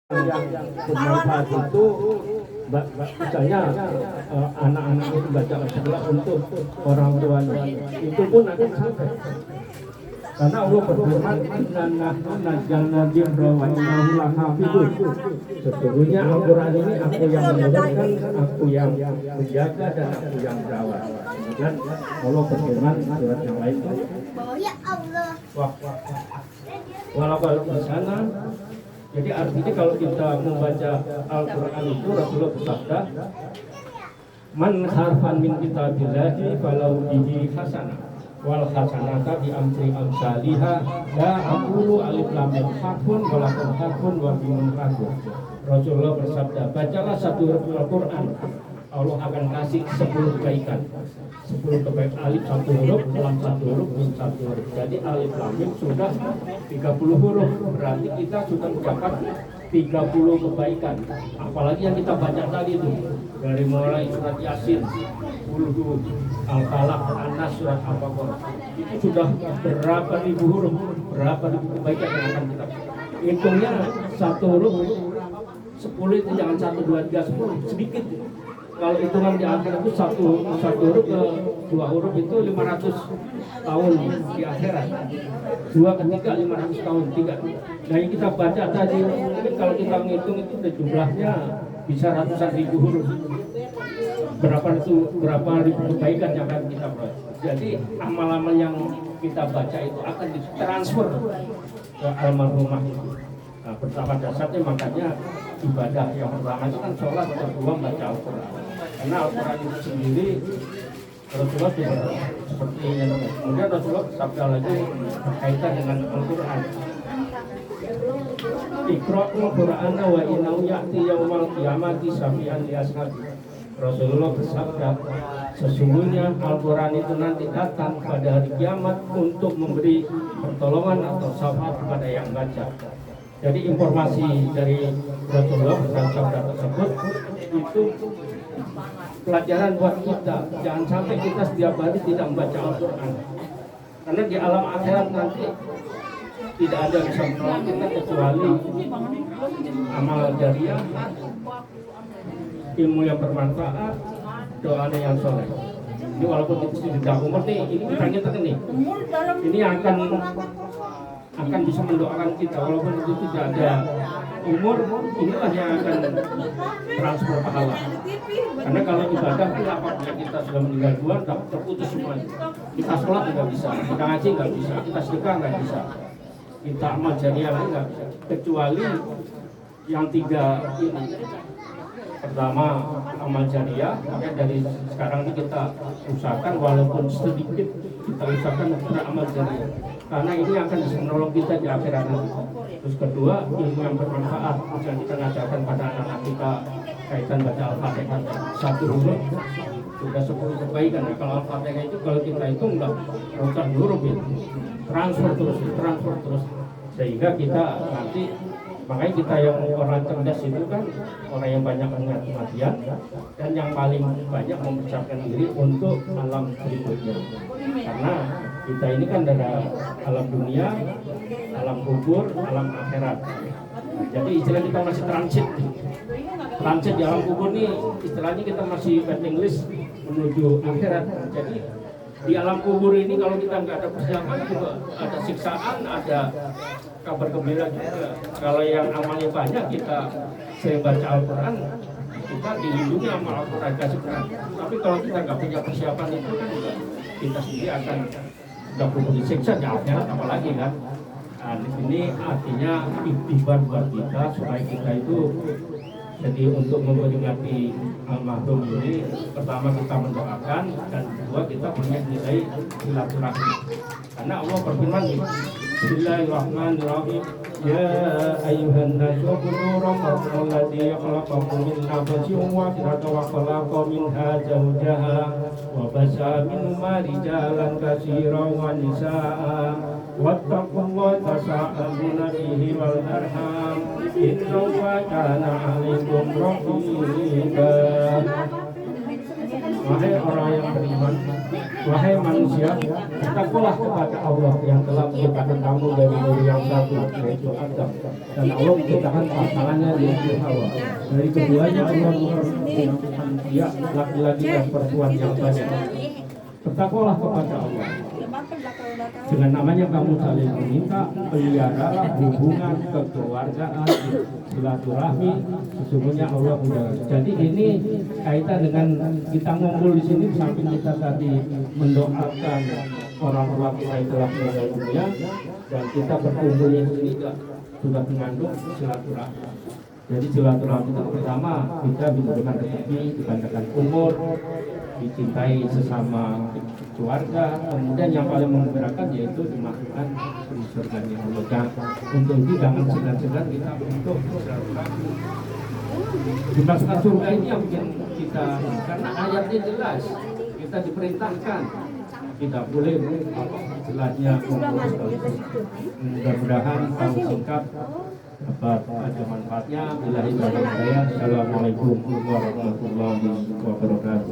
yang bermanfaat itu misalnya anak-anak itu baca sekolah untuk orang tuanya itu pun akan sampai karena Allah berfirman inna nazzalna dzikra wa inna lahu lahafidun. Sesungguhnya Al-Quran ini aku yang menurunkan, aku yang menjaga dan aku yang merawat. Dan Allah berfirman surat yang lain itu walaupun di sana. Jadi artinya kalau kita membaca Al-Quran itu Rasulullah bersabda, man harfan min kitabillahi falau bihi hasanah wal hasanata bi amri amsalihha la aqulu alif lam mim harfun walakin harfun wa bimun harfun. Rasulullah bersabda, bacalah satu Al-Quran, Allah akan kasih 10 kebaikan. 10 kebaikan, alif satu huruf, lam satu huruf, mim satu huruf. Jadi alif lam mim sudah 30 huruf. Berarti kita sudah mendapat 30 kebaikan. Apalagi yang kita baca tadi itu, dari mulai surat Yasin, Qul Al-Falaq, An-Nas, surat Al-Baqarah. Itu sudah berapa ribu huruf, berapa ribu kebaikan yang akan kita. Hitungnya satu huruf 10 itu jangan 1, 2, 3, 10 sedikit. Kalau hitungan di akhirat itu satu huruf ke 2 huruf itu 500 tahun di akhirat. 2 ke 3 500 tahun 3. Nah yang kita baca tadi mungkin kalau kita menghitung itu jumlahnya bisa ratusan ribu huruf. Berapa ribu kebaikan yang akan kita peroleh. Jadi amal-amal yang kita baca itu akan ditransfer ke almarhumah itu. Nah, pertama dasarnya makanya ibadah yang pertama itu kan sholat, kedua baca Al-Quran. Karena Al-Quran itu sendiri Rasulullah juga seperti ini. Kemudian Rasulullah sabda lagi berkaitan dengan Al-Quran. Iqra'ul Qur'ana wa innahu ya'ti yaumal qiyamati syafi'an li ashabi. Rasulullah bersabda, sesungguhnya Al-Quran itu nanti datang pada hari kiamat untuk memberi pertolongan atau syafaat kepada yang baca. Jadi informasi dari Rasulullah bersabda tersebut itu pelajaran buat kita. Jangan sampai kita setiap hari tidak membaca Al-Quran. Karena di alam akhirat nanti tidak ada yang bisa menolong kita kecuali amal jariah, ilmu yang bermanfaat, doa yang soleh. Ini walaupun itu tidak umur nih, ini kita nih. Ini akan bisa mendoakan kita walaupun itu tidak ada umur, inilah yang akan transfer pahala. Karena kalau ibadah tidak apabila kita sudah meninggal duluan terputus semuanya. Kita sholat nggak bisa, kita ngaji nggak bisa, kita sedekah nggak bisa, kita amal jariah lagi nggak bisa, kecuali yang 3 ini. Pertama amal jariah, makanya dari sekarang ini kita usahakan walaupun sedikit kita usahakan beramal jariah. Karena ini akan bisa menolong kita di akhirat nanti. Terus kedua, ilmu yang bermanfaat yang kita ngajarkan pada anak-anak kita kaitan baca Al-Fatihah. 1 huruf sudah 10 kebaikan. Nah, kalau Al-Fatihah itu kalau kita hitung enggak ratusan huruf itu. Transfer terus. Sehingga kita nanti, makanya kita yang orang cerdas itu kan orang yang banyak mengingat kematian dan yang paling banyak mempersiapkan diri untuk alam berikutnya. Karena kita ini kan dari alam dunia, alam kubur, alam akhirat. Nah, jadi istilah kita masih transit di alam kubur nih, istilahnya kita masih waiting list menuju akhirat. Jadi di alam kubur ini kalau kita nggak ada persiapan juga ada siksaan, ada kabar gembira juga. Kalau yang amalnya banyak kita sering baca Al-Quran, kita dilindungi sama Al-Quran kasih Quran. Tapi kalau kita nggak punya persiapan itu kan juga kita sendiri akan nggak perlu disiksa di akhirat apalagi kan. Nah, di sini artinya iktibar buat kita supaya kita itu jadi untuk memperingati almarhum ini, pertama kita mendoakan dan kedua kita punya nilai silaturahmi. Karena Allah berfirman, Bismillahirrahmanirrahim. Ya ayyuhan nasu qulu rabbakum alladzi khalaqakum min nafsin wahidatin wa khalaqa minha zawjaha wa basa minhuma rijalan katsiran wa nisaa'a wattaqullaha tasaaluna bihi wal arham innallaha kana 'alaikum raqiba. Wahai orang yang beriman, wahai manusia, bertakwalah kepada Allah yang telah menciptakan kamu dari diri yang satu, yaitu Adam, dan Allah menciptakan pasangannya yaitu Hawa. Dari keduanya Allah mempertemukan manusia laki-laki dan perempuan yang banyak. Bertakwalah kepada Allah. Dengan namanya kamu saling meminta, peliharalah hubungan kekeluargaan, silaturahmi. Sesungguhnya Allah sudah. Jadi ini kaitan dengan kita ngumpul di sini, sampai kita tadi mendoakan orang tua kita yang telah meninggal dunia, dan kita berkumpul di sini juga sudah mengandung silaturahmi. Jadi silaturahmi itu pertama kita dibutuhkan rezeki, dibandingkan umur, dicintai sesama keluarga, kemudian yang paling menggerakkan yaitu dimasukkan di surga yang Allah. Untuk itu jangan segan-segan kita untuk silaturahmi. Dimasukkan surga ini yang bikin kita, karena ayatnya jelas, kita diperintahkan tidak boleh istilahnya. Mudah-mudahan tahu singkat dapat ada manfaatnya. Bila itu saya, assalamualaikum warahmatullahi wabarakatuh.